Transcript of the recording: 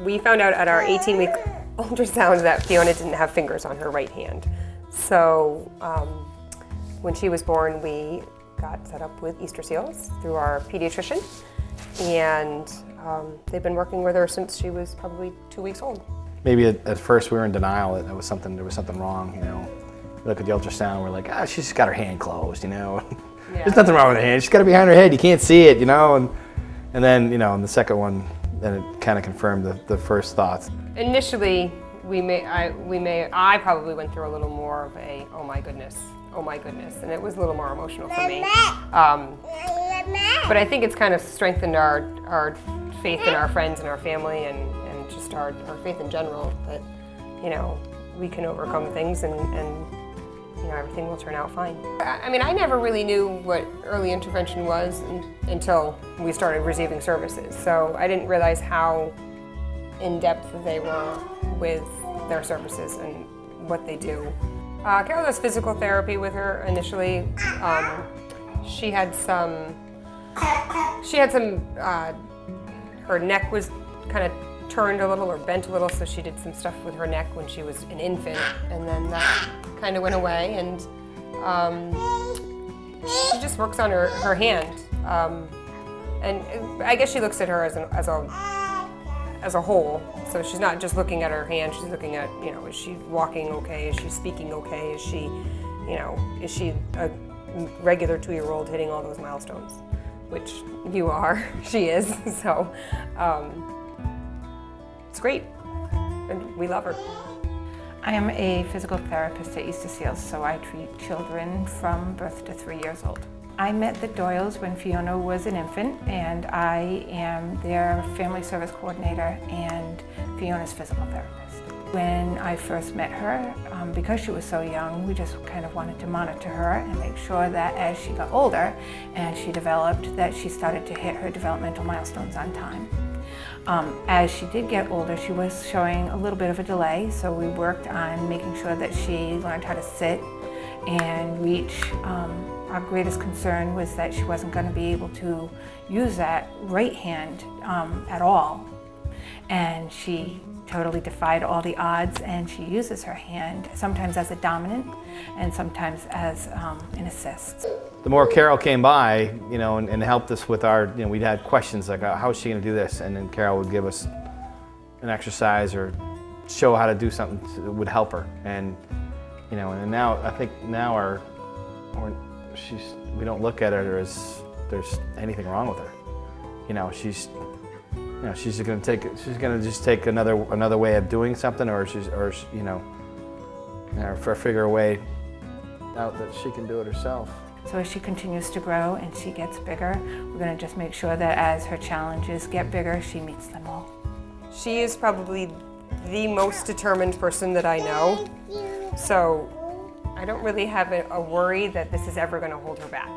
we found out at our 18-week ultrasound that Fiona didn't have fingers on her right hand. So when she was born, we got set up with Easter seals through our pediatrician, and they've been working with her since she was probably 2 weeks old. Maybe at first we were in denial that there was something wrong, We look at the ultrasound, we're like, she's just got her hand closed, Yeah. There's nothing wrong with her hand, she's got it behind her head, you can't see it, And then, in the second one, then it kind of confirmed the first thoughts. Initially, I probably went through a little more of a, oh my goodness, and it was a little more emotional for me. But I think it's kind of strengthened our faith in our friends and our family and just our faith in general that, we can overcome things and everything will turn out fine. I never really knew what early intervention was until we started receiving services. So I didn't realize how in-depth they were with their services and what they do. Carol does physical therapy with her initially. She had some, her neck was kind of turned a little or bent a little, so she did some stuff with her neck when she was an infant, and then that kind of went away, and she just works on her hand. And I guess she looks at her as a whole, so she's not just looking at her hand, she's looking at, is she walking okay, is she speaking okay, is she a regular 2-year-old hitting all those milestones, which you are, she is, so it's great, and we love her. I am a physical therapist at Easter Seals, so I treat children from birth to 3 years old. I met the Doyles when Fiona was an infant, and I am their family service coordinator and Fiona's physical therapist. When I first met her, because she was so young, we just kind of wanted to monitor her and make sure that as she got older and she developed, that she started to hit her developmental milestones on time. As she did get older, she was showing a little bit of a delay, so we worked on making sure that she learned how to sit and reach. Our greatest concern was that she wasn't going to be able to use that right hand at all. And she totally defied all the odds, and she uses her hand sometimes as a dominant and sometimes as an assist. The more Carol came by, and helped us with our, we'd had questions like, how is she going to do this? And then Carol would give us an exercise or show how to do something that would help her. And, and now, I think now we don't look at her as there's anything wrong with her. She's going to just take another way of doing something, or figure a way out that she can do it herself. So as she continues to grow and she gets bigger, we're going to just make sure that as her challenges get bigger, she meets them all. She is probably the most determined person that I know, so I don't really have a worry that this is ever going to hold her back.